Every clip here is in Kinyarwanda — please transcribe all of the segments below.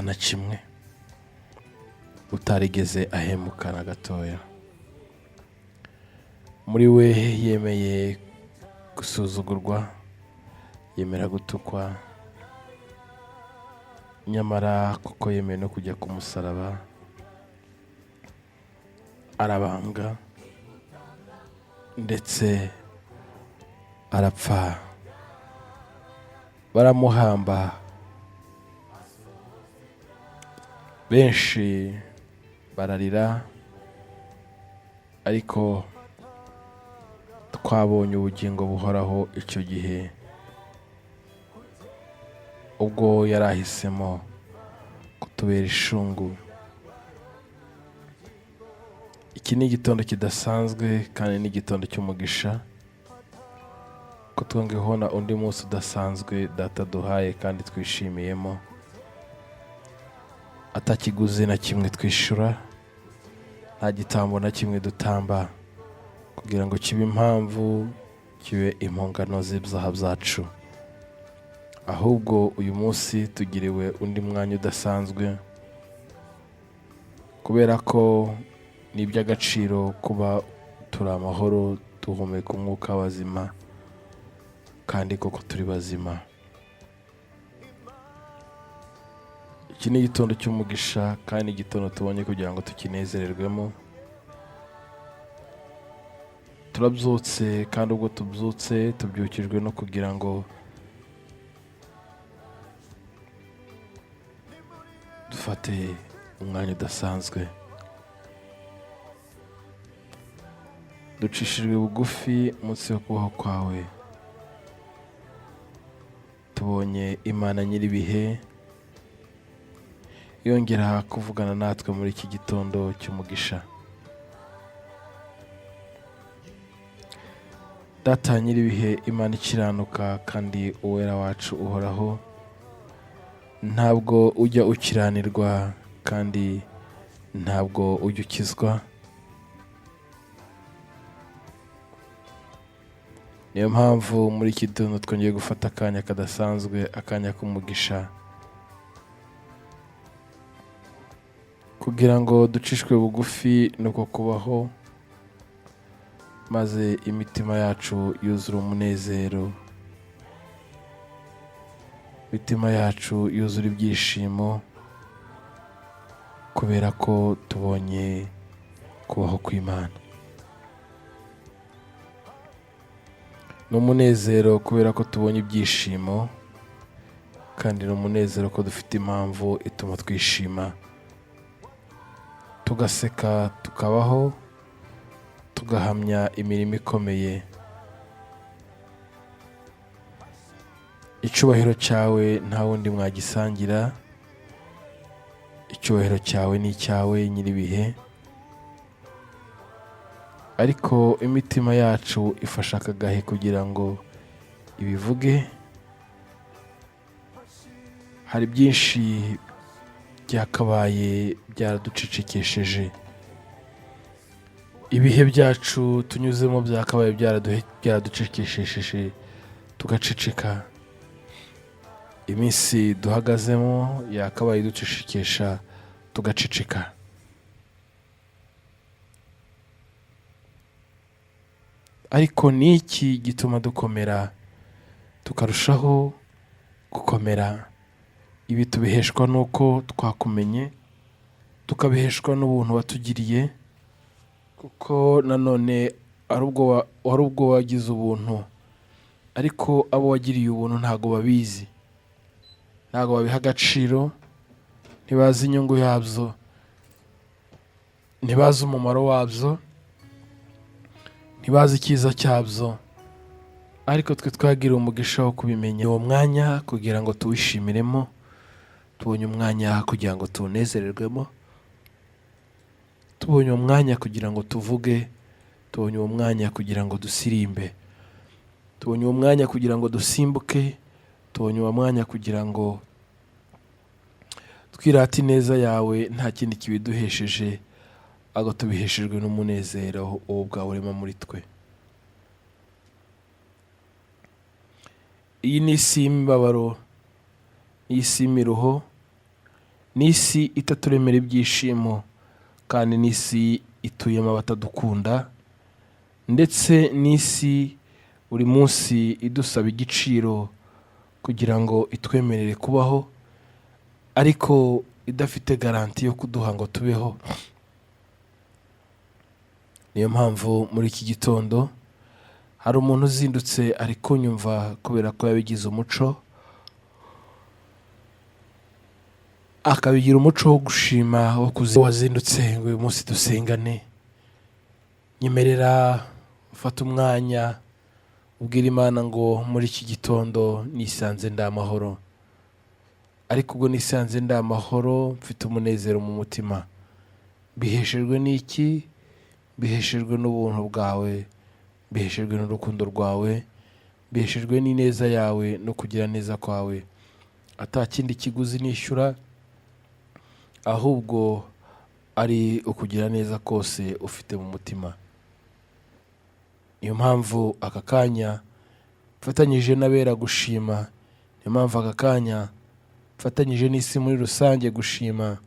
icyaha na kimwe, utarigeze ahemuka na gatoya. Muri we yemeye gusuzugurwa, yemera gutukwa, nyamara kuko yemeye no kujya ku musaraba arabambwa ndetse arapfa, baramuhamba. Benshi bararira, ariko twabonye ubugingo buhoraho icyo gihe ubwo yari ahisemo kutubera ishungu. Iki ni igitondo kidasanzwe kandi ni igitondo cy'umugisha, ko twongeye kubona undi munsi udasanzwe Data duhaye kandi twishimiyemo, atakiguzi na kimwe twishyura, nta gitambo na kimwe dutamba kugira ngo kibe impamvu, kibe impongano z'ibyaha byacu. Ahubwo uyu munsi tugiriwe undi mwanya udasanzwe, kubera ko ni iby'agaciro kuba turi amahoro, duhumeka umwuka w'abazima, kandi koko turi bazima. Iki ni igitondo cy'umugisha kandi igitondo tubonye kugira ngo tukinezererwemo. Turabyutse, kandi ubwo tubyutse tubyukijwe no kugira ngo dufate umwanya udasanzwe, ducishijwe bugufi munsi yo kubaho kwawe. Tubonye Imana nyir'ibihe yongera kuvugana natwe muri iki gitondo cy'umugisha. Data nyir'ibihe, Imana ikiranuka kandi uwera wacu uhoraho, ntabwo ujya ukiranirwa kandi ntabwo ujya ukizwa. Niyo mpamvu muri iki gitondo twongeye gufata akanya kadasanzwe, akanya k'umugisha, kugira ngo ducishwe bugufi nuko kubaho, maze imitima yacu yuzura umunezero, imitima yacu yuzura ibyishimo, kubera ko tubonye kubaho kw'Imana. Ni umunezero kubera ko tubonye ibyishimo, kandi ni umunezero ko dufite impamvu ituma twishima, tugaseka, tukabaho, tugahamya imirimo ikomeye. Icyubahiro cyawe nta wundi mwagisangira, icyubahiro cyawe ni icyawe nyir'ibihe, ariko imitima yacu ifashe aka gahe kugira ngo ibivuge. Hari byinshi byakabaye byaraducecekesheje, ibihe byacu tunyuzemo byakabaye byaraducecekesheje tugaceceka. Iminsi duhagazemo yakabaye iducecekesha tugaceceka. Ariko ni iki gituma dukomera, tukarushaho gukomera? Ibi tubiheshwa nuko twakumenye, tukabiheshwa n'ubuntu watugiriye, kuko nanone ari ubwo wagize ubuntu, ariko abo wagiriye ubuntu ntago babizi, ntago babiha agaciro, ntibazi inyungu yabyo, ntibazi umumaro wabyo, ntibazi icyiza cyabyo. Ariko twe twagiriye umugisha wo kubimenya uwo mwanya kugira ngo tuwishimiremo. Tubonye umwanya kugira ngo tuwunezererwemo, tubonye uwo mwanya kugira ngo tuvuge, tubonye uwo mwanya kugira ngo dusirimbe, tubonye uwo mwanya kugira ngo dusimbuke, tubonye uwo mwanya kugira ngo twirate ineza yawe, nta kindi kibiduhesheje, ahubwo tubiheshejwe n'umunezero wowe ubwawe urema muri twe. Iyi ni isi y'imibabaro, iyi si y'imiruho, n'isi itaturemera ibyishimo, kandi n'isi ituyemo abatadukunda, ndetse n'isi buri munsi idusaba igiciro kugira ngo itwemerere kubaho, ariko idafite garanti yo kuduha ngo tubeho. Niyo mpamvu muri iki gitondo hari umuntu uzindutse ari kunyumva kubera ko yabigize umuco, akabigira umuco wo gushima, wo wazindutse ngo uyu munsi dusengane. Nyemerera ufate umwanya ubwira Imana ngo muri iki gitondo nisanze ndi amahoro, ariko ubwo nisanze ndi amahoro mfite umunezero mu mutima. Biheshejwe n'iki? Biheshejwe n'ubuntu bwawe, biheshejwe n'urukundo rwawe, biheshejwe n'ineza yawe no kugira neza kwawe. Atakindi kiguzi nishyura, ahubwo ari ukugira neza kose ufite mu mutima. Niyo mpamvu aka kanya mfatanyije n'abera gushima, niyo mpamvu aka kanya mfatanyije n'isi muri rusange gushima,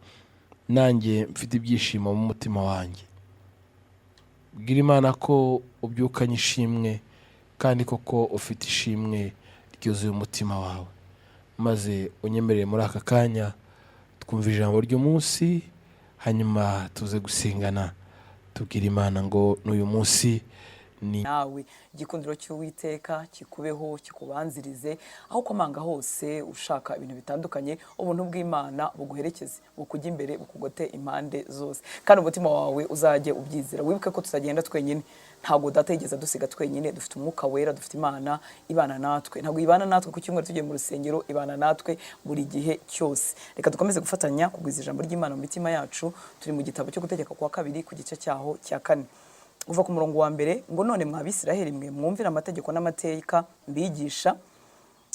nanjye mfite ibyishimo mu mutima wanjye. Bwira Imana ko ubyukanye ishimwe, kandi koko ufite ishimwe ryuzuye umutima wawe. Maze unyemerere muri aka kanya twumva ijambo ry'umunsi, hanyuma tuze gusengana tubwira Imana ngo n'uyu munsi ni nawe igikundiro cy'Uwiteka kikubeho, kikubanzirize aho komanga hose ushaka ibintu bitandukanye. Ubuntu bw'Imana buguherekeze, bukujya imbere, bukugote impande zose, kandi umutima wawe uzajye ubyizera. Wibuke ko tutagenda twenyine, ntabwo Data yigeze dusiga twenyine. Dufite Umwuka Wera, dufite Imana ibana natwe. Ntabwo ibana natwe ku cyumweru tugiye mu rusengero, ibana natwe buri gihe cyose. Reka dukomeze gufatanya kugwiza ijambo ry'Imana mu mitima yacu. Turi mu gitabo cyo Gutegeka kwa 2 ku gice cyaho cya 4 uva ku murongo wa mbere ngo none mw'Abisiraheli mwe mwumvira amategeko n'amateka mbigisha,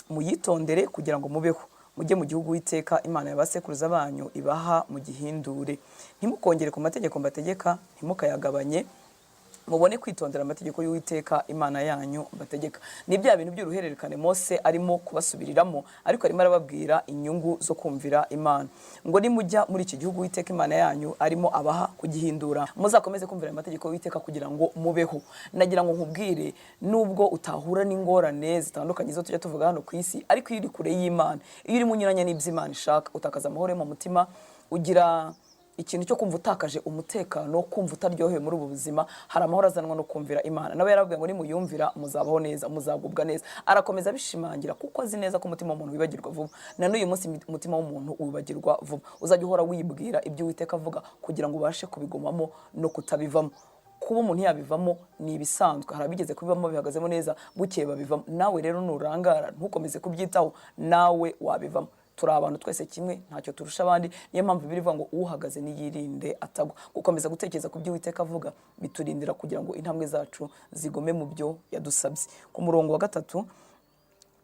muyitondere kugira ngo mubeho, mujye mu gihugu Uwiteka Imana y'abasekuruza banyu ibaha mugihindure. Ntimukongere ku mategeko mbategeka, ntimukayagabanye, mubone kwitondera amategeko y'Uwiteka Imana yanyu mbategeka. Ni bya bintu by'uruhererekane Mose arimo kubasubiriramo, ariko arimo arababwira inyungu zo kumvira Imana. Ngo nimujya muri iki gihugu Uwiteka Imana yanyu arimo abaha kugihindura, muzakomeze kumvira amategeko y'Uwiteka kugira ngo mubeho. Nagira ngo nkubwire, nubwo utahura n'ingorane zitandukanye zo tujya tuvuga hano ku isi, ariko iyo uri kure y'Imana, iyo uri munyuranya n'Imana ishaka, utakaza amahoro mu mutima, ugira ikintu cyo kumva utakaje umutekano, kumva utaryohewe muri ubu buzima. Hari amahoro azanwa no kumvira Imana. Nawe yarabwiye ngo nimuyumvira muzabaho neza, muzagubwa neza. Arakomeza bishimangira kuko azi neza ko umutima w'umuntu wibagirwa vuba. Na n'uyu munsi umutima w'umuntu wibagirwa vuba. Uzajya uhora wibwira ibyo Uwiteka avuga kugira ngo ubashe kubigumamo no kutabivamo. Kuba umuntu yabivamo ni ibisanzwe, hari abigeze kubivamo bihagazemo neza, bukeye babivamo. Nawe rero nurangara ntukomeze kubyitaho, nawe wabivamo. Turi abantu twese kimwe, ntacyo turusha abandi. Niyo mpamvu birivuga ngo uhagaze niyirinde atagwa. Gukomeza gutekereza ku byo Uwiteka avuga biturindira kugira ngo intambwe zacu zigome mu byo yadusabye. Ku murongo wa 3,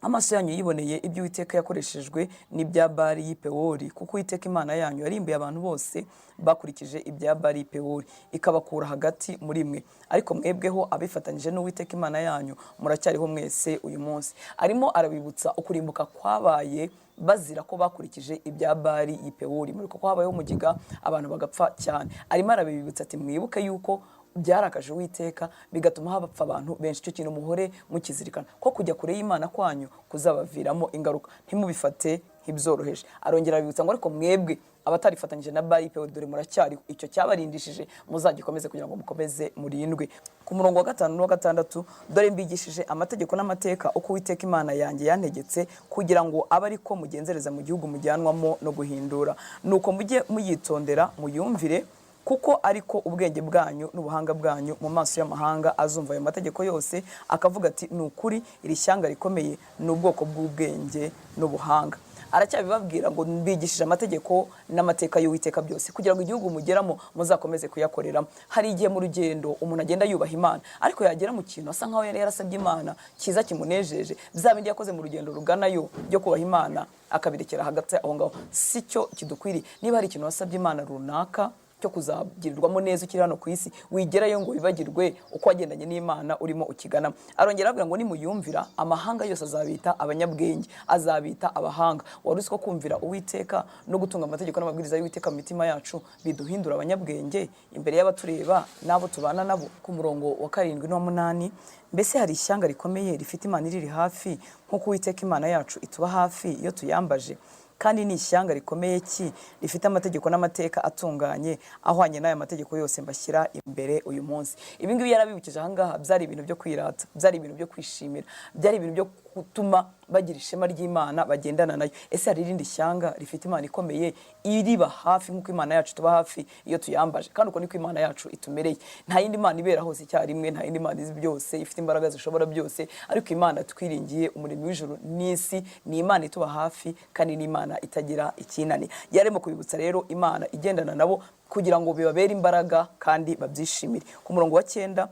amaso yanyu yiboneye ibyo Uwiteka yakoreshejwe n'ibya Bali y'i Pewori, kuko Uwiteka Imana yanyu yarimbuye abantu bose bakurikije ibya Bali y'i Pewori, ikabakura hagati muri mwe. Ariko mwebweho abifatanyije n'Uwiteka Imana yanyu muracyariho mwese uyu munsi. Arimo arabibutsa ukurimbuka kwabaye bazira ko bakurikije ibya Bali y'i Pewori, muri ko habayeho umugiga abantu bagapfa cyane. Arimo arabibutsa ati mwibuke yuko byarakaje Uwiteka bigatuma habapfa abantu benshi. Cyo kintu muhore mukizirikana ko kujya kure y'Imana kwanyu kuzabaviramo ingaruka, ntimubifate nk'ibyoroheje. Arongera abibutsa ngo ariko mwebwe abatarifatanyije na Bali y'i Pewori dore muracyari, icyo cyabarindishije muzagikomeze kugira ngo mukomeze murindwe. Ku murongo wa 5 n'uwa 6, dore mbigishije amategeko n'amateka uko Uwiteka Imana yanjye yantegetse, kugira ngo abe ariko mugenzereza mu gihugu mujyanwamo no guhindura. Nuko mujye muyitondera muyumvire, kuko ariko ubwenge bwanyu n'ubuhanga bwanyu mu maso y'amahanga azumva ayo mategeko yose, akavuga ati ni ukuri iri shyanga rikomeye n'ubwoko bw'ubwenge n'ubuhanga. Aracyabibabwira ngo mbigishije amategeko n'amateka y'Uwiteka byose, kugira ngo igihugu mugeramo muzakomeze kuyakoreramo. Hari igihe mu rugendo umuntu agenda yubaha Imana, ariko yagera mu kintu asa nkaho yari yarasabye Imana kiza kimunejeje, bya bindi yakoze mu rugendo ruganayo byo kubaha Imana akabirekera hagati aho ngaho. Si cyo kidukwiriye. Niba hari ikintu wasabye Imana runaka cyo kuzagirirwamo neza ukiri hano ku isi, wigerayo ngo wibagirwe uko wagendanye n'Imana urimo ukigana. Arongera avuga ngo nimuyumvira amahanga yose azabita abanyabwenge, azabita abahanga. Wari uzi ko kumvira Uwiteka no gutunga amategeko n'amabwiriza y'Uwiteka mu mitima yacu biduhindura abanyabwenge imbere y'abatureba n'abo tubana nabo? Ku murongo wa 7 n'uwa 8, mbese hari ishyanga rikomeye rifite Imana iriri hafi nk'uko Uwiteka Imana yacu ituba hafi iyo tuyambaje? Kandi ni ishyanga rikomeye ki rifite amategeko n'amateka atunganye ahwanye n'aya mategeko yose mbashyira imbere uyu munsi? Ibi ngibi yarabibukije ahangaha, byari ibintu byo kwirata, byari ibintu byo kwishimira, byari ibintu byo gutuma bagira ishema ry'Imana bagendana nayo. Ese hari irindi shyanga rifite Imana ikomeye iriba hafi nk'uko Imana yacu tuba hafi iyo tuyambaje? Kandi uko niko Imana yacu itumereye. Nta yindi Imana ibera hose icyarimwe, nta yindi Imana izi byose, ifite imbaraga zishobora byose, ariko Imana twiringiye umuremyi w'ijuru n'isi ni Imana ituba hafi kandi ni Imana itagira ikinani. Yarimo kubibutsa rero Imana igendana nabo kugira ngo bibabere imbaraga kandi babyishimire. Ku murongo wa 9,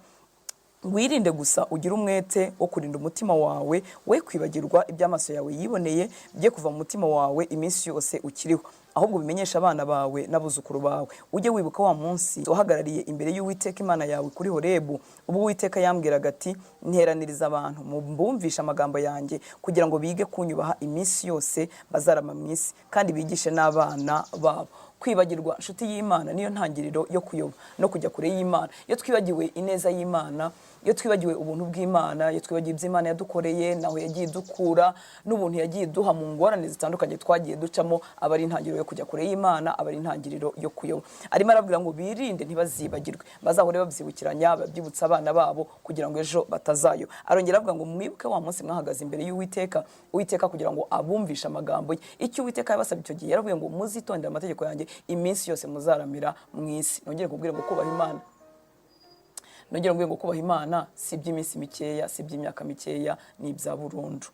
wirinde gusa ugira umwete wo kurinda umutima wawe, we kwibagirwa iby'amaso yawe yiboneye bye kuva mu mutima wawe iminsi yose ukiriho, ahubwo bimenyesha abana bawe n'abuzukuru bawe. Ujye wibuka wa munsi uhagarariye imbere y'Uwiteka Imana yawe kuri Horebu, ubwo Uwiteka yambwiraga ati nteraniriza abantu mbumvisha amagambo yanjye kugira ngo bige kunyubaha iminsi yose bazarama mu isi, kandi bigishe n'abana babo. Kwibagirwa nshuti y'Imana niyo ntangiriro yo kuyoba no kujya kure y'Imana. Iyo twibagiwe ineza y'Imana, iyo twibagiwe ubuntu bw'Imana, iyo twibagiwe iby'Imana yadukoreye, naho yagiye dukura n'ubuntu yagiye duha mu ngorane zitandukanye twagiye ducamo, aba ari intangiriro yo kujya kure y'Imana, aba ari intangiriro yo kuyoba. Arimo arabwira ngo birinde ntibazibagirwe, bazahore babyibukiranya, babyibutsa abana babo kugira ngo ejo batazayo. Arongera avuga ngo mwibuke wa munsi mwahagaze imbere y'Uwiteka, Uwiteka kugira ngo abumvishe amagambo ye. Icyo Uwiteka yabasabye icyo gihe yaravuye ngo muzitondere amategeko yanjye iminsi yose muzaramira mu isi. Nongere kubwira ngo kubaha Imana, nongere ngo kubaha Imana si iby'iminsi mikeya, si iby'imyaka mikeya, ni ibya burundu.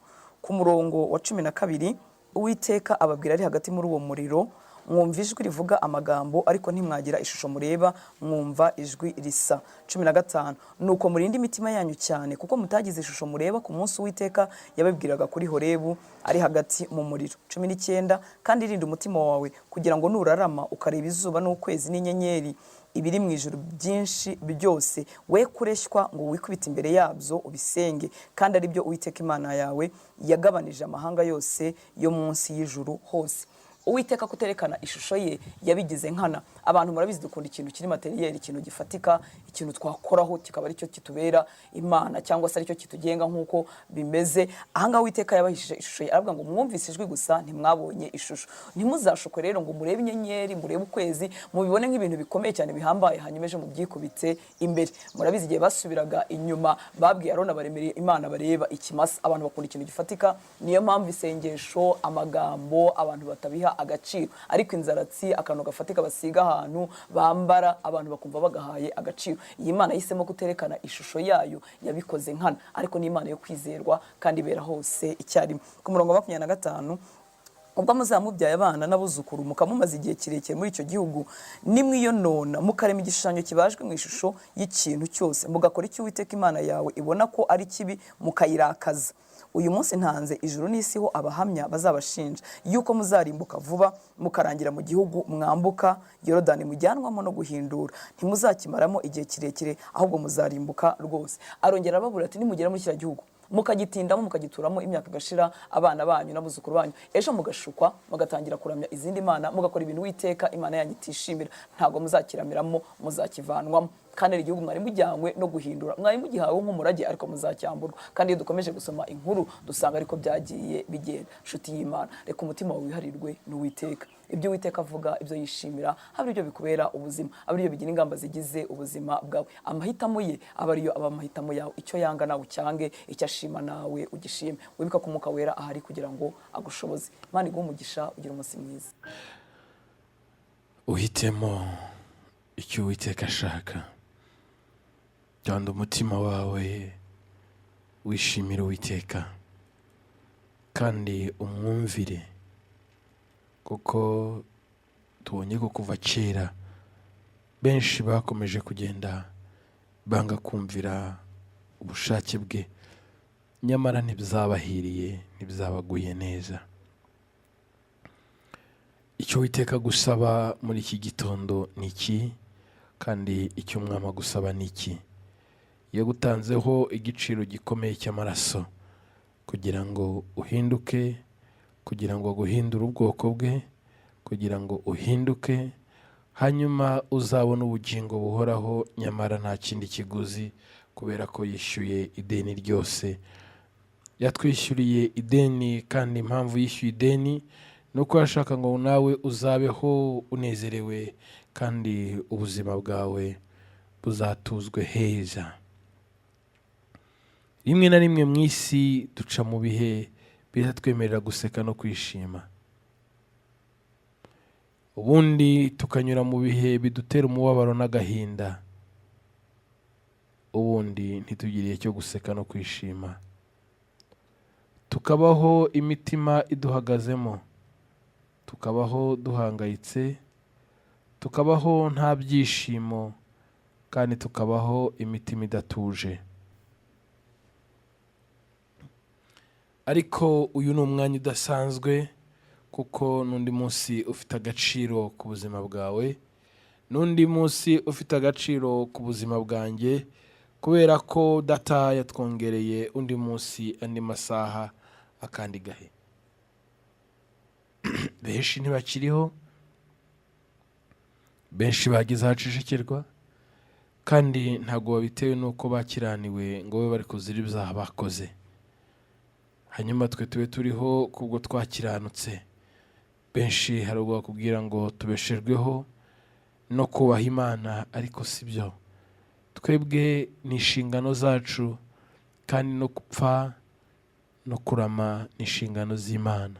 Ku murongo wa 12, Uwiteka ababwira ari hagati muri uwo muriro, mwumva ijwi rivuga amagambo ariko ntimwagira ishusho mureba, mwumva ijwi risa. 15, nuko murinde imitima yanyu cyane kuko mutagize ishusho mureba ku munsi Uwiteka yababwiraga kuri Horebu ari hagati mu muriro. 19, kandi irinde umutima wawe kugira ngo nurarama ukareba izuba n'ukwezi n'inyenyeri ibiri mu ijuru byinshi byose, we kureshywa ngo wikubite imbere yabyo ubisenge, kandi ari byo Uwiteka Imana yawe yagabanije amahanga yose yo munsi y'ijuru hose. Uwiteka kuterekana ishusho ye yabigize nkana. Abantu murabizi dukunda ikintu kiri materiel, ikintu gifatika, ikintu twakoraho kikaba ari cyo kitubera Imana cyangwa se ari cyo kitugenga nk'uko bimeze. Ahanga Uwiteka yabahishije ishusho ye, aravuga ngo mwumvise ijwi gusa ntimwabonye ishusho. Ntimuzashukwe rero ngo murebe inyenyeri, murebe ukwezi, mubibone nk'ibintu bikomeye cyane bihambaye hanyuma ejo mubyikubitse imbere. Murabizi igihe basubiraga inyuma babwiye Aroni abaremereye Imana bareba ikimasa. Abantu bakunda ikintu gifatika, niyo mpamvu isengesho, amagambo abantu batabiha agaciro, ariko inzaratsi akantu gafatika basiga ahantu bambara abantu bakumva bagahaye agaciro. Iyi Mana yisemo kuterekana ishusho yayo yabikoze nkana, ariko ni Imana yo kwizerwa kandi ibera hose icyarimwe. Ku murongo wa 25, ubwo muzamubyaye abana n'abuzukuru mukamumaze igihe kirekire muri icyo gihugu, nimwiyonona mukarema igishushanyo kibajwe mu ishusho y'ikintu cyose, mugakora icyo Uwiteka Imana yawe ibona ko ari kibi mukayirakaza, uyu munsi ntanze ijuru n'isi ho abahamya bazabashinja yuko muzarimbuka vuba mukarangira mu gihugu mwambuka Yorodani mujyanwamo no guhindura, ntimuzakimaramo igihe kirekire ahubwo muzarimbuka rwose. Arongera ababura ati nimugera muri kiriya gihugu mukagitindamo mukagituramo imyaka gashira, abana banyu n'abuzukuru banyu ejo mugashukwa mugatangira kuramya izindi mana, mugakora ibintu Uwiteka Imana yanyu itishimira, ntabwo muzakiramiramo, muzakivanwamo. Kandi igihugu mwari mujyanywe no guhindura, mwari mugihawe nk'umurage ariko muzacyamburwa. Kandi iyo dukomeje gusoma inkuru dusanga ariko byagiye bigenda. Nshuti y'Imana, reka umutima wawe wiharirwe n'Uwiteka. Ibyo Uwiteka avuga, ibyo yishimira, aba ibyo bikubera ubuzima, aba ibyo bigira ingamba zigize ubuzima bwawe. Amahitamo ye aba ariyo aba amahitamo yawe, icyo yanga nawe ucyange, icyo ashima nawe ugishime. Wibuka ko Umwuka Wera ahari kugira ngo agushoboze. Imana iguhe umugisha, ugira umunsi mwiza. Uhitemo icyo Uwiteka ashaka, kandi umutima wawe wishimira Uwiteka kandi umwumvire, kuko tubonye ko kuva kera benshi bakomeje kugenda banga kumvira ubushake bwe, nyamara ntibizabahiriye, ntibizabaguye neza. icyo Uwiteka gusaba muri iki gitondo ni iki, kandi icyo umwami agusaba ni iki? Yagutanzeho igiciro gikomeye cy'amaraso kugira ngo uhinduke, kugira ngo aguhindure ubwoko bwe, kugira ngo uhinduke, hanyuma uzabone ubugingo buhoraho, nyamara nta kindi kiguzi, kubera ko yishyuye ideni ryose. Yatwishyuriye ideni, kandi impamvu yishyuye ideni ni uko yashaka ngo nawe uzabeho unezerewe, kandi ubuzima bwawe buzatuzwe heza. Rimwe na rimwe mu isi duca mu bihe bitatwemerera guseka no kwishima, ubundi tukanyura mu bihe bidutera umubabaro n'agahinda, ubundi ntitugire igihe cyo guseka no kwishima, tukabaho imitima iduhagazemo, tukabaho duhangayitse, tukabaho nta byishimo, kandi tukabaho imitima idatuje. Ariko uyu ni umwanya udasanzwe, kuko n'undi munsi ufite agaciro ku buzima bwawe, n'undi munsi ufite agaciro ku buzima bwanjye, kubera ko data yatwongereye undi munsi, andi masaha, akandi gahe. Benshi ntibakiriho, benshi bagize ahacecekerwa, kandi ntabwo babitewe n'uko bakiraniwe ngo babe bari kuzira ibyaha bakoze, hanyuma twe tube turiho kubwo twakiranutse. Benshi hari ubwo bakubwira ngo tubeshejweho no kubaha Imana, ariko si byo. Twebwe ni inshingano zacu, kandi no gupfa no kurama ni inshingano z'Imana.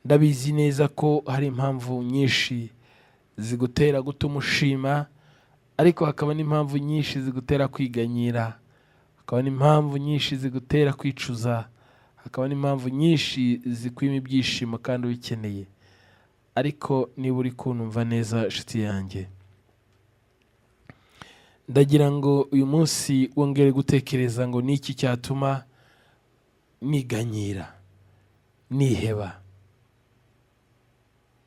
Ndabizi neza ko hari impamvu nyinshi zigutera gutuma ushima, ariko hakaba n'impamvu nyinshi zigutera kwiganyira, hakaba n'impamvu nyinshi zigutera kwicuza, hakaba n'impamvu nyinshi zikwima ibyishimo kandi ubikeneye. Ariko niba uri kunumva neza nshuti yanjye, ndagira ngo uyu munsi wongere gutekereza ngo ni iki cyatuma niganyira, niheba.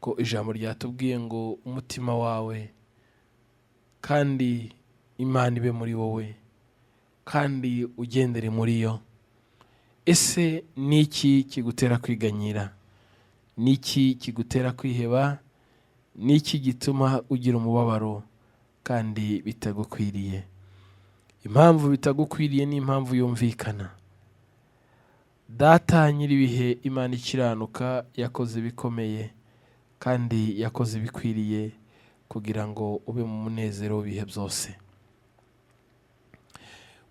Ko ijambo ryatubwiye ngo umutima wawe kandi Imana ibe muri wowe, kandi ugendere muri yo. Ese ni iki kigutera kwiganyira? Ni iki kigutera kwiheba? Ni iki gituma ugira umubabaro kandi bitagukwiriye? Impamvu bitagukwiriye ni impamvu yumvikana. Data nyir'ibihe, Imana ikiranuka, yakoze ibikomeye kandi yakoze ibikwiriye kugira ngo ube mu munezero w'ibihe byose.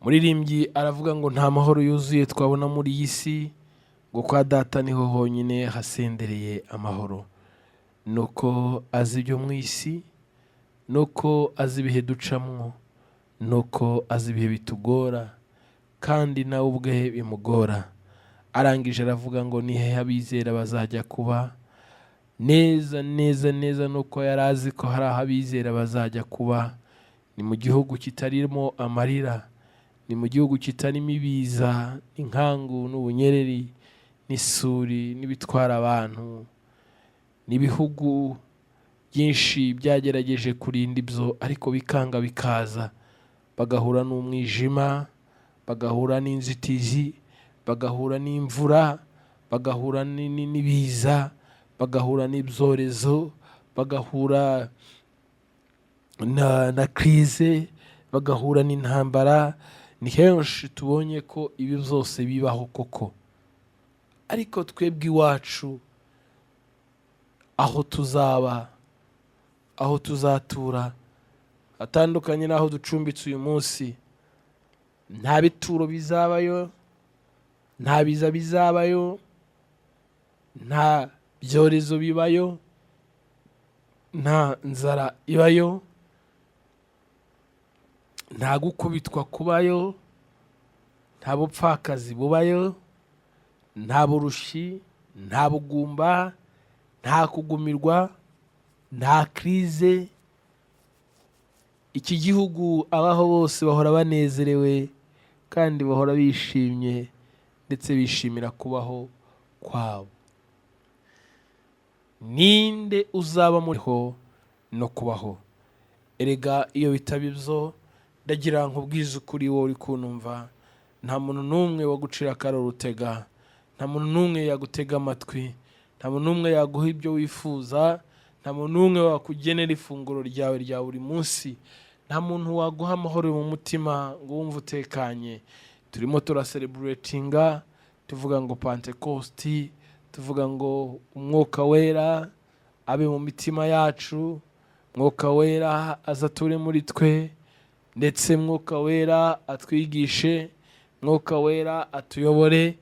Muririmbyi aravuga ngo nta mahoro yuzuye twabona muri iyi si, ngo kwa Data niho honyine hasendereye amahoro. Nuko azi ibyo mu isi, nuko azi ibihe ducamwo, nuko azi ibihe bitugora, kandi nawe ubwe bimugora. Arangije aravuga ngo ni hehe abizera bazajya kuba? Neza neza neza nuko yari azi ko hari aho abizera bazajya kuba. Ni mu gihugu kitarimo amarira, ni mu gihugu kitarimo ibiza, inkangu n'ubunyereri, n'isuri, n'ibitwara abantu. N'ibihugu byinshi byagerageje kurinda ibyo, ariko bikanga bikaza, bagahura n'umwijima, bagahura n'inzitizi, bagahura n'imvura, bagahura n'ibiza, bagahura n'ibyorezo, bagahura na krize, bagahura n'intambara. Ni henshi tubonye ko ibi byose bibaho koko. Ariko twebwe iwacu, aho tuzaba, aho tuzatura, hatandukanye n'aho ducumbitse uyu munsi. Nta bituro bizabayo, nta biza bizabayo, nta byorezo bibayo, nta nzara ibayo, nta gukubitwa kubayo, nta bupfakazi bubayo, nta burushi, nta bugumba, nta kugumirwa, nta krize. Iki gihugu abaho bose bahora banezerewe, kandi bahora bishimye, ndetse bishimira kubaho kwabo. ninde uzaba muriho no kubaho. Erega iyo bitaba ibyo, ndagira nkubwize ukuri wowe uri kunumva, nta muntu n'umwe wagucira akaro urutega, nta muntu n'umwe yagutega amatwi, nta muntu n'umwe yaguha ibyo wifuza, nta muntu n'umwe wakugenera ifunguro ryawe rya buri munsi, nta muntu waguha amahoro mu mutima ngo wumve utekanye. Turimo turaseleburetinga, tuvuga ngo Pentekosti, tuvuga ngo umwuka wera abe mu mitima yacu, mwuka wera azature muri twe, ndetse mwuka wera atwigishe, mwuka wera atuyobore.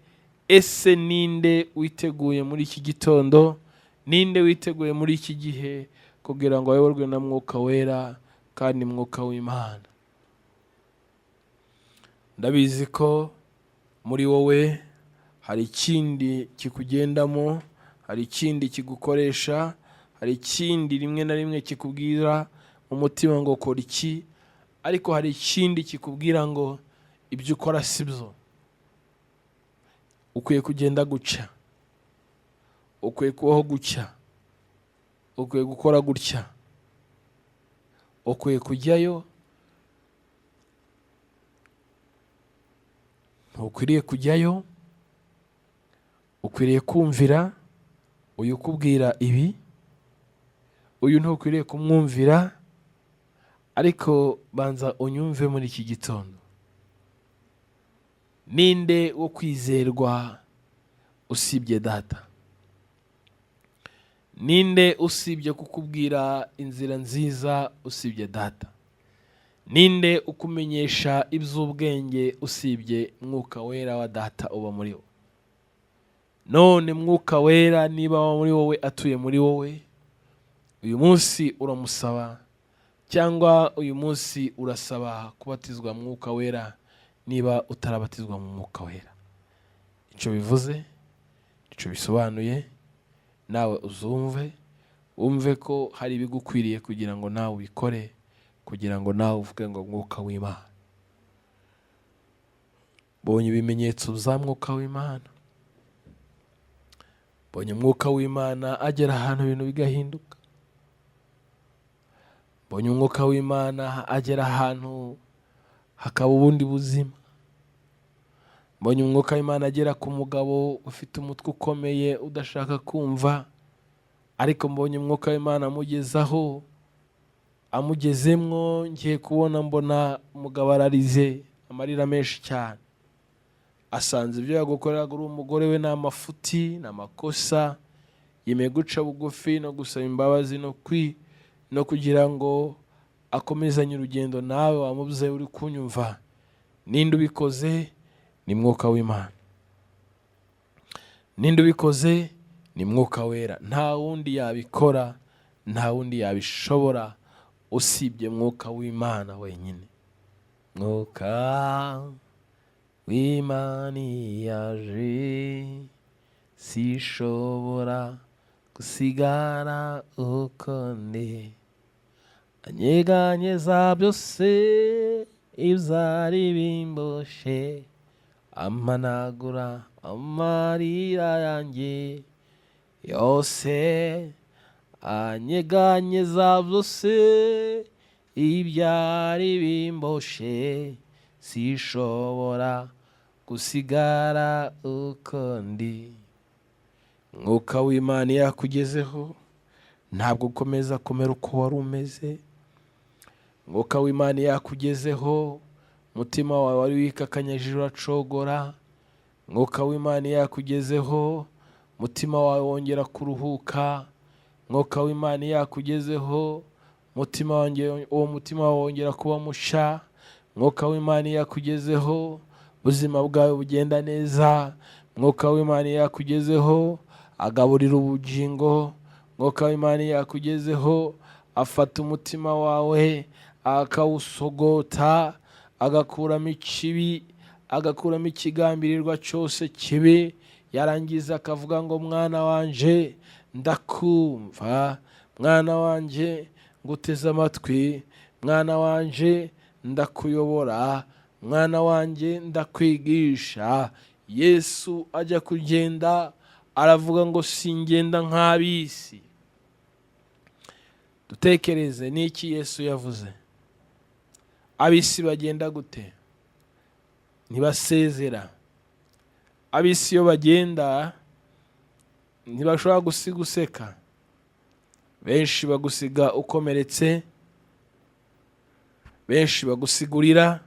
Ese ninde witeguye muri iki gitondo, ninde witeguye muri iki gihe kugira ngo ayoborwe na mwuka wera kandi mwuka w'Imana? Ndabizi ko muri wowe hari ikindi kikugendamo, hari ikindi kigukoresha, hari ikindi rimwe na rimwe kikubwira mu mutima ngo kora iki, ariko hari ikindi kikubwira ngo ibyo ukora si byo. Ukwiye kugenda gucya, ukwiye kubaho gucya, ukwiye gukora gutya, ukwiye kujyayo, ntukwiriye kujyayo, ukwiriye kumvira uyu ukubwira ibi, uyu ntukwiriye kumwumvira, ariko banza unyumve muri iki gitondo. Ninde wo kwizerwa usibye Data? Ninde usibye kukubwira inzira nziza usibye Data? Ninde ukumenyesha iby'ubwenge usibye mwuka wera wa Data uba muri wowe? None mwuka wera niba aba muri wowe, atuye muri wowe, uyu munsi uramusaba, cyangwa uyu munsi urasaba kubatizwa mwuka wera niba utarabatizwa mu mwuka wera? Icyo bivuze, icyo bisobanuye, nawe uzumve, wumve ko hari ibigukwiriye kugira ngo nawe ubikore, kugira ngo nawe uvuge ngo mwuka w'Imana. Bonye ibimenyetso bya mwuka w'Imana, bonye umwuka w'Imana agera ahantu ibintu bigahinduka, bonye umwuka w'Imana agera ahantu hakaba ubundi buzima, mbonye umwuka w'Imana agera ku mugabo ufite umutwe ukomeye udashaka kumva, ariko mbonye umwuka w'Imana amugezaho, amugezemwo, ngiye kubona mbona umugabo ararize amarira menshi cyane, asanze ibyo yagukoreraga uri umugore we ni amafuti, ni amakosa, yemeye guca bugufi no gusaba imbabazi no kugira ngo akomezanye urugendo. Nawe wamubyeyi uri kunyumva, ninde ubikoze? Ni mwuka w'Imana. Ninde ubikoze? Ni mwuka wera. Nta wundi yabikora, nta wundi yabishobora usibye mwuka w'Imana wenyine. Mwuka w'Imana yaje, sishobora gusigara uko ndi, anyeganyeza byose ibyari bimboshe, amanagura amarira yanjye yose, anyeganyeza byose ibyari bimboshe, sishobora gusigara uko ndi. Mwuka w'Imana yakugezeho, ntabwo ukomeza kumera uko wari umeze. Mwuka w'Imana yakugezeho, umutima wawe wari wikakanyije uracogora. Mwuka w'Imana yakugezeho, umutima wawe wongera kuruhuka. Mwuka w'Imana yakugezeho, uwo mutima wawe wongera kuba musha. Mwuka w'Imana yakugezeho, ubuzima bwawe bugenda neza. Mwuka w'Imana yakugezeho, agaburira ubugingo. Mwuka w'Imana yakugezeho, afata umutima wawe akawusogota, agakuramo ikibi, agakuramo ikigambirirwa cyose kibi, yarangiza akavuga ngo mwana wanje ndakumva, mwana wanje nguteze amatwi, mwana wanje ndakuyobora, mwana wanje ndakwigisha. Yesu ajya kugenda aravuga ngo singenda nk'ab'isi, dutekereze n'iki Yesu yavuze. Ab'isi bagenda gute? Ntibasezera. Ab'isi iyo bagenda ntibashobora gusiga useka. Benshi bagusiga ukomeretse, benshi bagusigurira,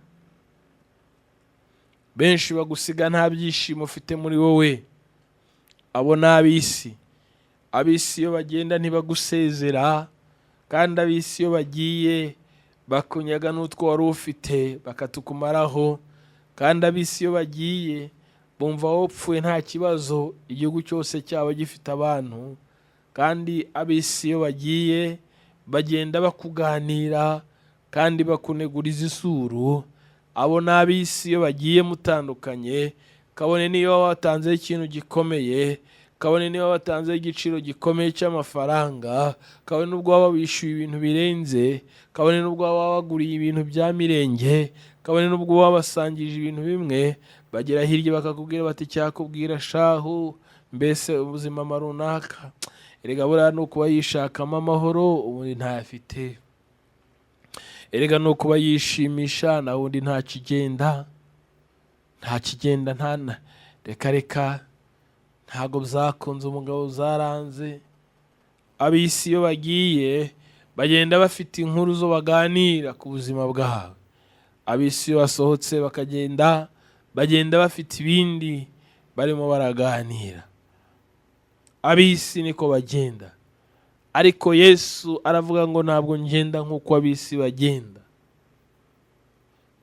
benshi bagusiga nta byishimo ufite muri wowe. Abo ni ab'isi. Ab'isi iyo bagenda ntibagusezera, kandi ab'isi iyo bagiye bakunyaga n'utwo wari ufite bakatukumaraho, kandi ab'isi iyo bagiye bumva wapfuye nta kibazo, igihugu cyose cyaba gifite abantu. Kandi ab'isi iyo bagiye bagenda bakuganira kandi bakuneguriza isuru. Abo ni ab'isi iyo bagiye mutandukanye, kabone niyo watanze ikintu gikomeye, kabone niyo watanze igiciro gikomeye cy'amafaranga, kabone n'ubwo waba wishyuye ibintu birenze, kabone n'ubwo waba waguriye ibintu bya mirenge, kabone n'ubwo waba wasangije ibintu bimwe, bagera hirya bakakubwira bati cyakubwira shahu, mbese ubuzima runaka erega buriya ni ukuba yishakamo amahoro ubundi ntayafite. Erega ni ukuba yishimisha na wundi nta kigenda reka ntago byakunze, umugabo zaranze. Ab'isi iyo bagiye bagenda bafite inkuru zo baganira ku buzima bwawe. Ab'isi iyo basohotse bagenda bafite ibindi barimo baraganira. Ab'isi niko bagenda, ariko Yesu aravuga ngo ntabwo ngenda nk'uko ab'isi bagenda,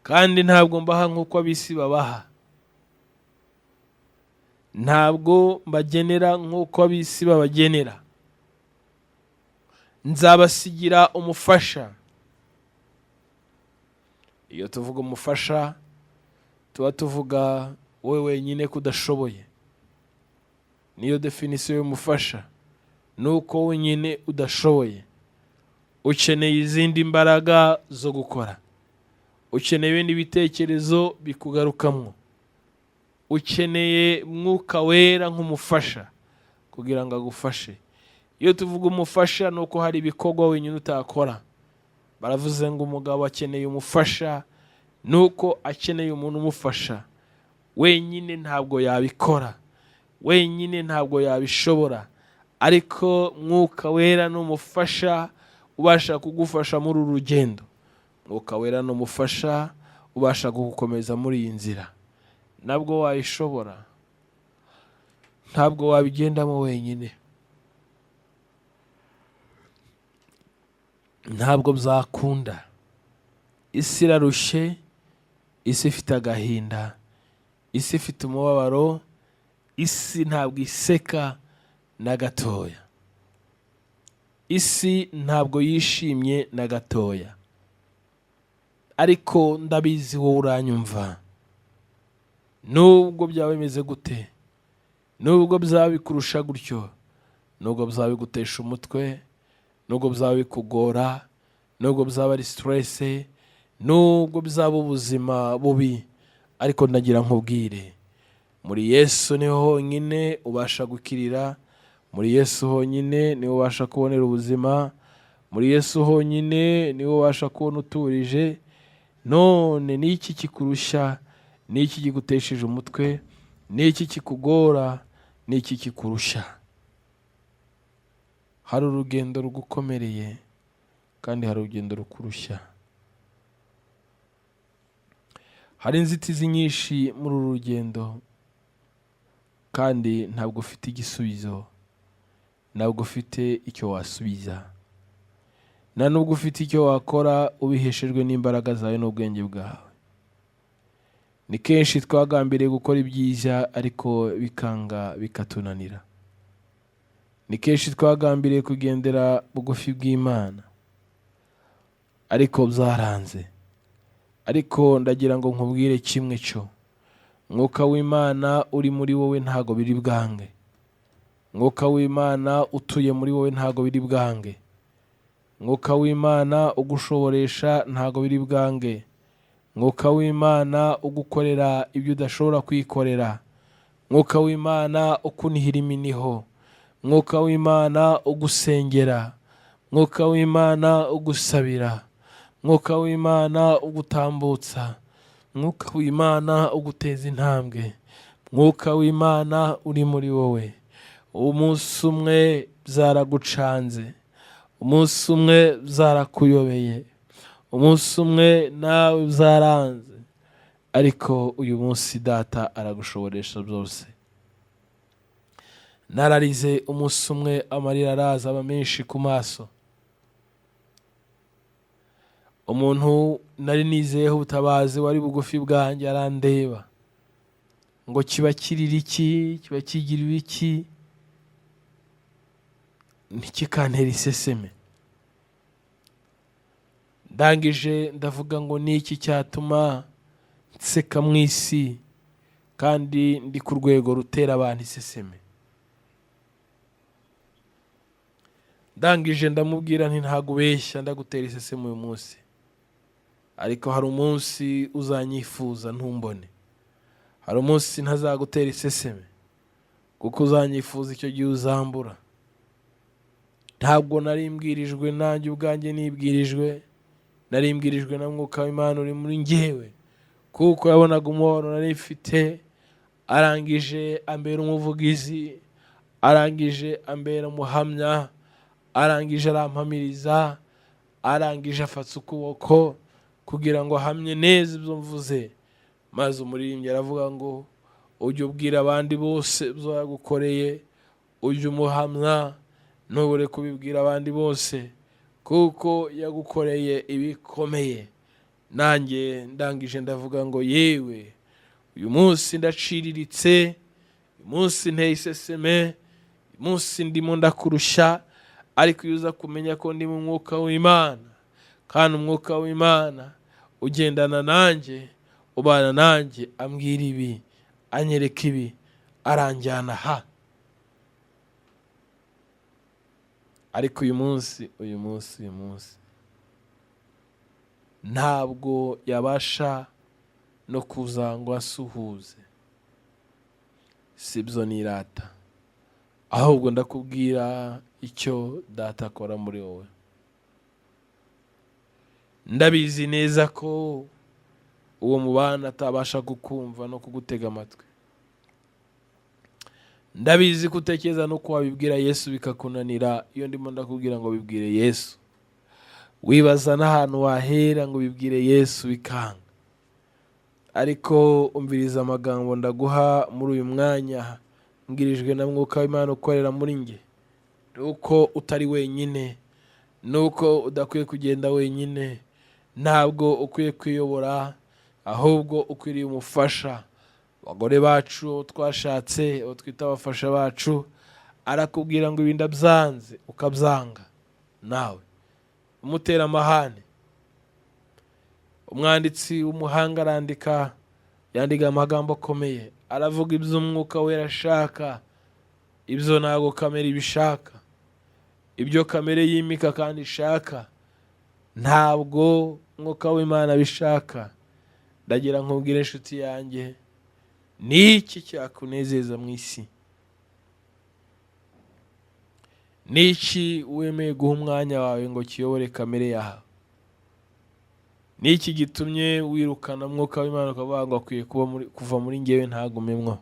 kandi ntabwo mbaha nk'uko ab'isi babaha. Ntabwo mbagenera nk'uko ab'isi babagenera. Nzabasigira umufasha. Iyo tuvuga umufasha tuba tuvuga wowe wenyine kudashoboye. Niyo definisiyo y'umufasha, nuko wenyine udashoboye, ukeneye izindi mbaraga zo gukora, ukeneye ibindi bitekerezo bikugarukamo, ukeneye Mwuka Wera nk'umufasha kugira ngo agufashe. Iyo tuvuga umufasha nuko hari ibikorwa wenyine utakora. Baravuze ngo umugabo akeneye umufasha, nuko akeneye umuntu umufasha. Wenyine ntabwo yabikora, wenyine ntabwo yabishobora, ariko Mwuka Wera n'umufasha ubasha kugufasha muri uru rugendo. Mwuka Wera n'umufasha ubasha kugukomeza muri iyi nzira. Ntabwo wayishobora, ntabwo wabigendamo wenyine, ntabwo byakunda. Isi irarushye, isi ifite agahinda, isi ifite umubabaro, isi ntabwo iseka na gatoya, isi ntabwo yishimye na gatoya. Ariko ndabizi wowe uranyumva, nubwo byaba bimeze gute, nubwo byaba bikurusha gutyo, nubwo byaba bigutesha umutwe, nubwo byaba bikugora, nubwo byaba ari stress, nubwo byaba ubuzima bubi, ariko ndagira nkubwire, muri Yesu niho honyine ubasha gukirira. Muri Yesu honyine niho ubasha kubonera ubuzima. Muri Yesu honyine niho ubasha kubona uturije. None n'iki kikurusha? N'iki kigutesheje umutwe? N'iki kikugora? N'iki kikurusha? Hari urugendo rugukomereye kandi hari urugendo rukurusha. Hari inzitizi nyinshi muri uru rugendo, kandi ntabwo ufite igisubizo, ntabwo ufite icyo wasubiza, nta nubwo ufite icyo wakora ubiheshejwe n'imbaraga zawe n'ubwenge bwawe. Ni kenshi twagambiriye gukora ibyiza ariko bikanga bikatunanira. Ni kenshi twagambiriye kugendera bugufi bw'Imana ariko byaranze. Ariko ndagira ngo nkubwire kimwe cyo, Mwuka w'Imana uri muri wowe ntago biri bwange. Mwuka w'Imana utuye muri wowe ntago biri bwange. Mwuka w'Imana ugushoboresha ntago biri bwange. Mwuka w'Imana ugukorera ibyo udashobora kwikorera. Mwuka w'Imana ukunihira iminiho. Mwuka w'Imana ugusengera. mwuka w'Imana ugusabira, mwuka w'Imana ugutambutsa, mwuka w'Imana uguteza intambwe, mwuka w'Imana uri muri wowe. Umunsi umwe byaragucanze, umunsi umwe byarakuyobeye, umunsi umwe nawe byaranze, ariko uyu munsi data aragushoboresha byose. Nararize umunsi umwe amarira araza aba menshi ku maso. Umuntu nari nizeyeho ubutabazi wari bugufi bwanjye arandeba ngo kiba kirira iki, kiba kigirira iki, ntikikantera iseseme. Ndangije ndavuga ngo ni iki cyatuma nseka mu isi kandi ndi ku rwego rutera abantu iseseme. Ndangije ndamubwira nti ntago ubeshya ndagutera iseseme uyu munsi, ariko hari umunsi uzanyifuza ntumbone, hari umunsi ntazagutera iseseme kuko uzanyifuza icyo gihe uzambura. Ntabwo nari mbwirijwe nanjye ubwanjye nibwirijwe, nari mbwirijwe na mwuka w'Imana uri muri njyewe, kuko yabonaga umubabaro nari mfite, arangije ambera umuvugizi, arangije ambera umuhamya, arangije arampamiriza, arangije afata ukuboko kugira ngo ahamye neza ibyo mvuze. Maze umuririmbyi aravuga ngo ujye ubwira abandi bose ibyo yagukoreye, ujye umuhamya, ntubure kubibwira abandi bose kuko yagukoreye ibikomeye. Nanjye ndangije ndavuga ngo yewe uyu munsi ndaciriritse, uyu munsi nteye iseseme, uyu munsi ndimo ndakurusha, ariko iyo uza kumenya ko ndi mu mwuka w'Imana, kandi umwuka w'Imana ugendana nanjye, ubana nanjye, ambwira ibi, anyereka ibi, aranjyana aha. Ariko uyu munsi ntabwo yabasha no kuza ngo asuhuze. Sibyo nirata, ahubwo ndakubwira icyo data akora muri wowe. Ndabizi neza ko uwo mubana atabasha kukumva no kugutega amatwi. Ndabizi kutekereza no kuwabibwira Yesu bikakunanira. Iyo ndimo ndakubwira ngo bibwire Yesu, wibaza n'ahantu wahera ngo bibwire Yesu bikanga. Ariko umviriza amagambo ndaguha muri uyu mwanya, mbwirijwe na mwuka w'Imana ukorera muri nge. Nuko utari wenyine, nuko udakwiye kugenda wenyine, ntabwo ukwiye kwiyobora, ahubwo ukwiriye umufasha. Abagore bacu twashatse, twita abafasha bacu, arakubwira ngo ibinda byanze ukabyanga, nawe umutera amahane. Umwanditsi w'umuhanga arandika, yandika amagambo akomeye, aravuga ibyo umwuka wera ashaka, ibyo ntabwo kamere ibishaka. Ibyo kamere yimika kandi ishaka, ntabwo umwuka w'Imana bishaka. Ndagira nkubwire inshuti yanjye, ni iki cyakunezeza mu isi? Ni iki wemeye guha umwanya wawe ngo kiyobore kamere yawe? Ni iki gitumye wirukana mwuka w'Imana ukavuga ngo akwiye kuva muri njyewe ntagumemwo?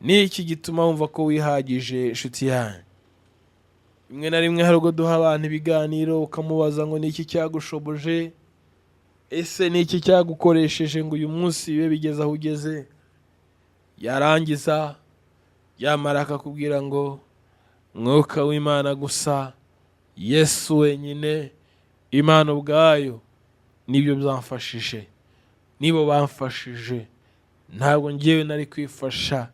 Ni iki gituma wumva ko wihagije inshuti yanjye? Rimwe na rimwe hari ubwo duha abantu ibiganiro ukamubaza ngo ni iki cyagushoboje, ese ni iki cyagukoresheje ngo uyu munsi bibe bigeze aho ugeze? Yarangiza yamara akakubwira ngo mwuka w'Imana gusa, Yesu wenyine, Imana ubwayo nibyo byamfashije, nibo bamfashije. Ntabwo njyewe nari kwifasha,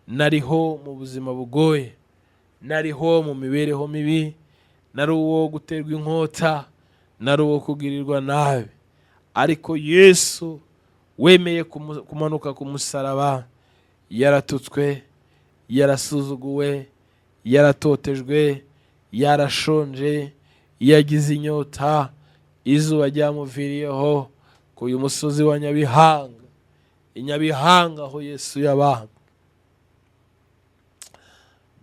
nariho mu buzima bugoye, nariho mu mibereho mibi, nari uwo guterwa inkota, nari uwo kugirirwa nabi. Ariko Yesu wemeye kumanuka ku musaraba, yaratutswe, yarasuzuguwe, yaratotejwe, yarashonje, yagize inyota, izuba ryamuviriyeho ku uyu musozi wa Nyabihanga, i Nyabihanga aho Yesu yabambwe.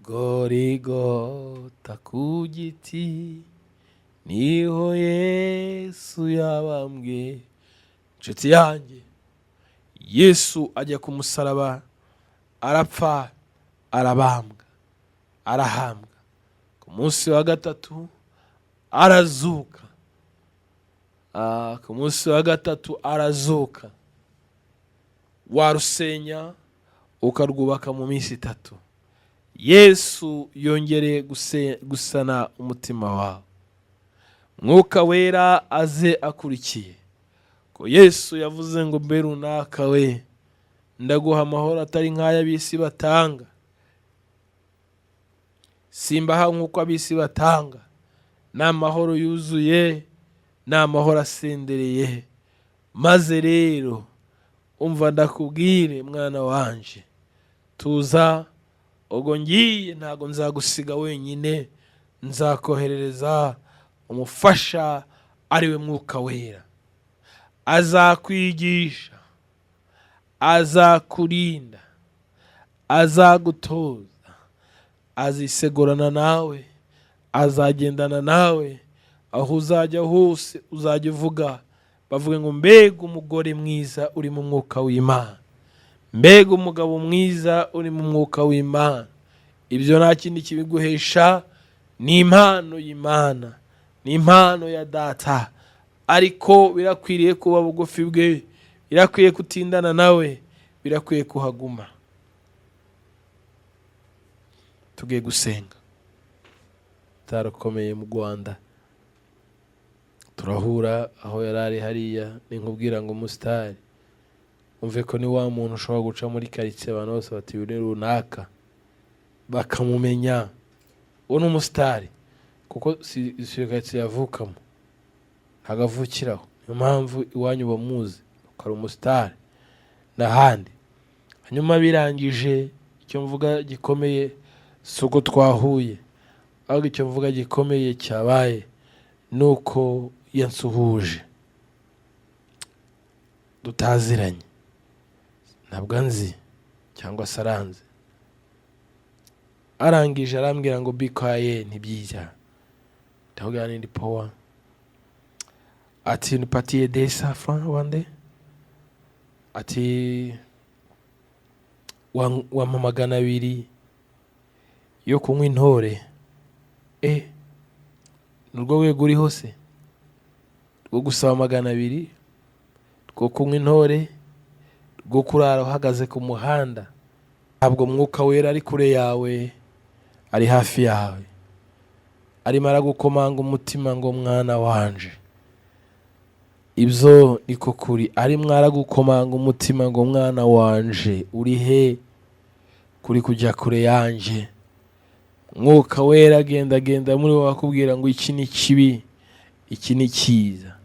Igorigota ku giti niho Yesu yabambwe. Inshuti yanjye, Yesu ajya ku musaraba, arapfa, arabambwa, arahambwa. Ku munsi wa gatatu arazuka. Ku munsi wa gatatu arazuka. Warusenya ukarwubaka mu minsi 3. Yesu yongereye gusana umutima wawe. Mwuka wera aze akurikiye. Ko Yesu yavuze ngo mbe runaka we, ndaguha amahoro atari nk'aya bisi batanga. Simbaha nk'uko abisi batanga. N'amahoro yuzuye, n'amahoro asendereye. Maze rero umva ndakubwire mwana wanje, tuza ubwo ngiye ntago nzagusiga wenyine, nzakoherereza umufasha ariwe Mwuka wera. Azakwigisha, azakurinda, azagutoza, azisegurana nawe, azagendana nawe. Aho uzajya hose uzajya uvuga, bavuge ngo mbega umugore mwiza uri mu Mwuka w'Imana, mbega umugabo mwiza uri mu Mwuka w'Imana. Ibyo nta kindi kibiguhesha, ni impano y'Imana, ni impano ya Data. Ariko birakwiriye kuba bugufi bwe, birakwiye kutindana nawe, birakwiye kuhaguma. Tugiye gusenga. Tarakomeye mu Rwanda, turahura aho yarari hariya. Ninkubwira ngo umusitari, umve ko ni wa muntu ushobora guca muri karitsiye abantu bose bati uri runaka, bakamumenya uwo ni umusitari, kuko si karitsiye yavukamo, hagavukiraho. Niyo mpamvu iwanyu bamuzi ko ari umusitari n'ahandi. Hanyuma birangije, icyo mvuga gikomeye si uko twahuye, ahubwo icyo mvuga gikomeye cyabaye nuko yansuhuje. Dutaziranye, ntabwo nzi cyangwa se aranze. Arangije arambwira ngo bikaye ntibyiza. Ndabwira ndi power. Ati nipatie 200 francs wande. Ati wa mamagana 2 yo kunywa intore. Nurwo wego uri hose rwo gusaba 200, rwo kunywa intore, rwo kurara uhagaze ku muhanda. Ntabwo Mwuka wera ari kure yawe, ari hafi yawe, arimo aragukomanga umutima ngo mwana wanje. Ibyo niko kuri, arimo aragukomanga umutima ngo mwana wanje uri he, kuri kujya kure yanje. Mwuka wera agenda muri wowe akubwira ngo iki ni kibi, iki ni cyiza.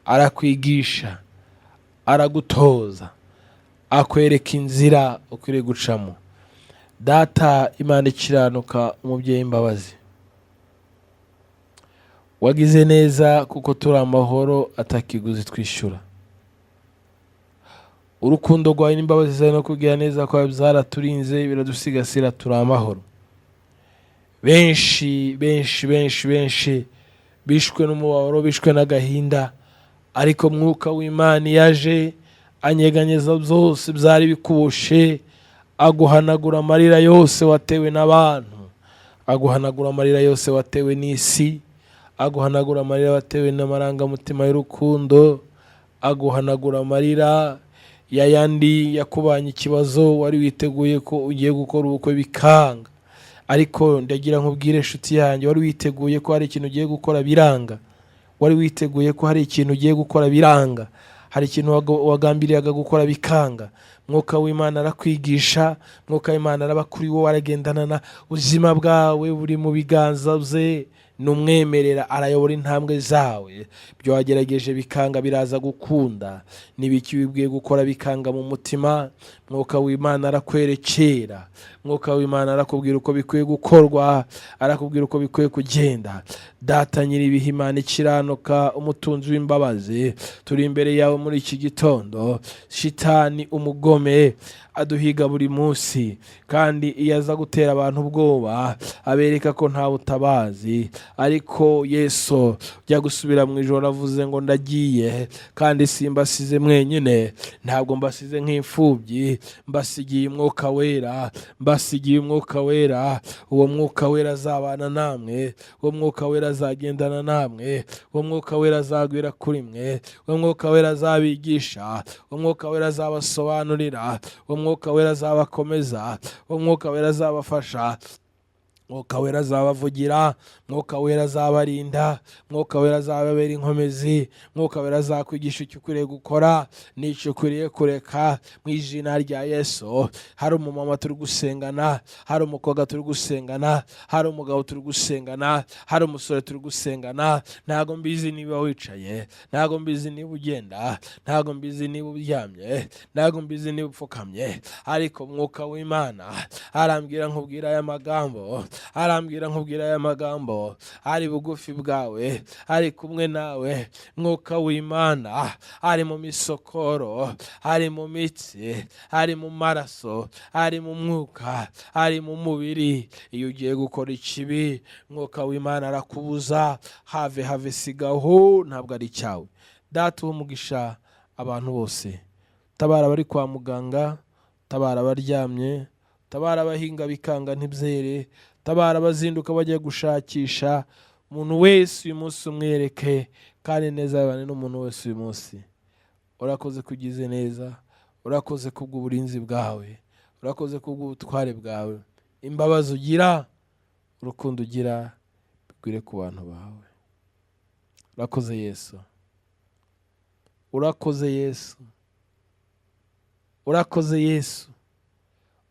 Arakwigisha, aragutoza, akwereka inzira ukwiriye gucamo. Data Imana ikiranuka, umubyeyi imbabazi, wagize neza kuko turi amahoro atakiguzi twishyura. Urukundo rwawe n'imbabazi zawe no kugira neza kwawe byaraturinze, biradusigasira, turi amahoro. Benshi bishwe n'umubabaro, bishwe n'agahinda, ariko Mwuka w'Imana yaje anyeganyeza byose byari bikuboshe, aguhanagura amarira yose watewe n'abantu, aguhanagura amarira yose watewe n'isi, aguhanagura amarira watewe n'amarangamutima y'urukundo, aguhanagura amarira yayandi yakubanye ikibazo wari witeguye ko ugiye gukora ubukwe bikanga. Ariko ndagira nkubwire inshuti yanjye, wari witeguye ko hari ikintu ugiye gukora biranga, wari witeguye ko hari ikintu ugiye gukora biranga, hari ikintu wagambiriyaga gukora bikanga. Mwuka w'Imana arakwigisha, Mwuka w'Imana araba kuri wowe, aragendana na ubuzima bwawe buri mu biganza bye. Numwemerera, arayobora intambwe zawe. Byo wagerageje bikanga biraza gukunda, nibiki wibwiye gukora bikanga mu mutima, Mwuka w'Imana arakwerekera. Mwuka w'Imana arakubwira uko bikwiye gukorwa, arakubwira uko bikwiye kugenda. Data nyir'ibihe, Imana ikiranuka, umutunzi w'imbabazi, turi imbere yawe muri iki gitondo. Shitani umugome aduhiga buri munsi, kandi iyo aza gutera abantu ubwoba abereka ko nta butabazi. Ariko Yesu ujya gusubira mu ijoro avuze ngo ndagiye, kandi simbasize mwenyine, ntabwo mbasize nk'imfubyi, mbasigiye umwuka wera, mbasigiye umwuka wera. Uwo mwuka wera azabana namwe, uwo mwuka wera azagendana namwe, uwo mwuka wera azagwira kuri mwe, uwo mwuka wera azabigisha, uwo mwuka wera azabasobanurira, uwo mwuka wera azabakomeza, uwo mwuka wera azabafasha, mwuka wera azabavugira, mwuka wera azabarinda, mwuka wera azababera inkomezi, mwuka wera azakwigisha icyo ukwiriye gukora n'icyo ukwiriye kureka mu izina rya Yesu. Hari umumama turi gusengana, hari umukobwa turi gusengana, hari umugabo turi gusengana, hari umusore turi gusengana. Ntago mbizi niba wicaye, ntago mbizi niba ugenda, ntago mbizi niba uryamye, ntago mbizi niba upfukamye, ariko mwuka w'Imana arambwira nkubwira aya magambo, arambwira nkubwira aya magambo, ari bugufi bwawe, ari kumwe nawe. Mwuka w'Imana ari mu misokoro, ari mu mitsi, ari mu maraso, ari mu mwuka, ari mu mubiri. Iyo ugiye gukora ikibi, mwuka w'Imana arakubuza, have sigaho, ntabwo ari cyawe. Data umugisha abantu bose, tabara bari kwa muganga, tabara abaryamye, tabara abahinga bikanga ntibyere, tabara abazinduka bajya gushakisha. Umuntu wese uyu munsi umwereke, kandi neza yabane n'umuntu wese uyu munsi. Urakoze kugize neza, urakoze kubw'uburinzi bwawe, urakoze kubw'ubutware bwawe. Imbabazi ugira, urukundo ugira bigwire ku bantu bawe. Urakoze Yesu, urakoze Yesu, urakoze Yesu.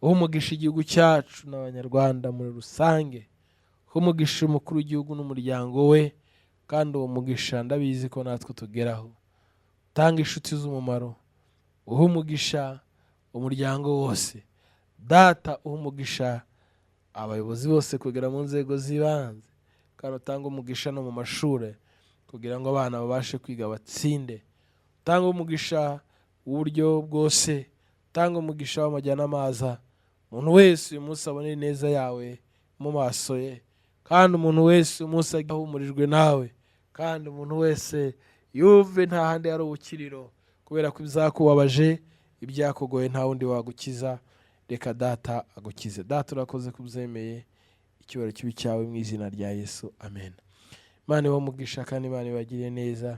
Umugisha igihugu cyacu n'abanyarwanda muri rusange, umugisha umukuru w'igihugu n'umuryango we, kandi uwo mugisha ndabizi ko natwe tugeraho. Tanga inshuti z'umumaro, umugisha umuryango wose. Data umugisha abayobozi bose kugera mu nzego z'ibanze, kandi utanga umugisha no mu mashuri kugira ngo abana babashe kwiga batsinde. Tanga umugisha uburyo bwose, tanga umugisha w'amajyana amaza. Umuntu wese uyu munsi abone neza yawe mu maso ye, kandi umuntu wese uyu munsi ahumurijwe nawe, kandi umuntu wese yuve nta handi hari ubukiriro, kubera ko ibyakubabaje, ibyakugoye nta wundi wagukiza. Reka Data agukize. Data urakoze kubyemeye, icyubahiro kibi cyawe mu izina rya Yesu, amen. Imana ibamugisha kandi Imana ibagire neza.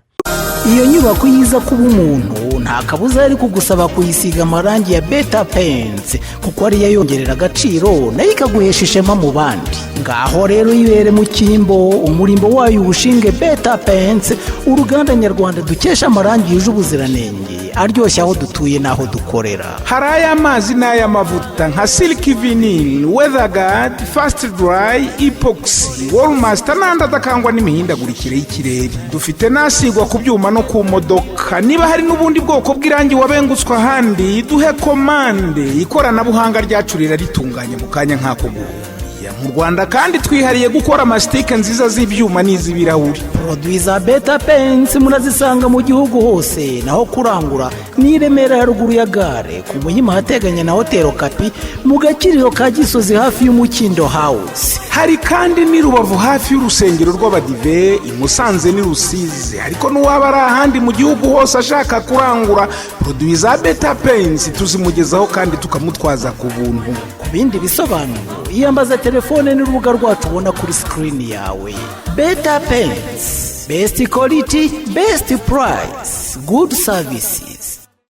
Iyo nyubako yiza kuba umuntu nta kabuza ari kugusaba kuyisiga amarangi ya Beta Paints, kuko ariyo yongerera agaciro nayo ikaguhesha ishema mu bandi. Ngaho rero yibere mu cyimbo, umurimbo wayo ubushinge Beta Paints, uruganda nyarwanda dukesha amarangi yuje ubuziranenge, aryoshya aho dutuye n'aho dukorera. Hari ay'amazi n'ay'amavuta nka Silk Vinyl, Weatherguard, Fast Dry, Epoxy, Wallmaster n'andi adakangwa n'imihindagurikire y'ikirere. Dufite nasigwa ku byuma no ku modoka. Niba hari n'ubundi bwoko bw'irangi wabengutswe ahandi, duhe komande. Ikoranabuhanga ryacu ritunganye mu kanya nk'ako guhumbya. Mu Rwanda kandi twihariye gukora amasitike nziza z'ibyuma n'iz'ibirahuri. Produit za Beta Paints murazisanga mu gihugu hose, naho kurangura ni Remera ya ruguru ya gare, ku Muhima hateganye na Hotel Kapi, mu Gakiriro ka Gisozi hafi y'Umukindo House. Hari kandi ni Rubavu hafi y'urusengero rw'Abadive, i Musanze ni Rusizi. Ariko n'uwaba ari ahandi mu gihugu hose ashaka kurangura produit za Beta Paints, tuzimugezaho kandi tukamutwaza ku buntu. Ku bindi bisobanuro iyambaza telefone n'urubuga rwacu ubona kuri screen yawe. Beta Paints, best quality, best price, good service.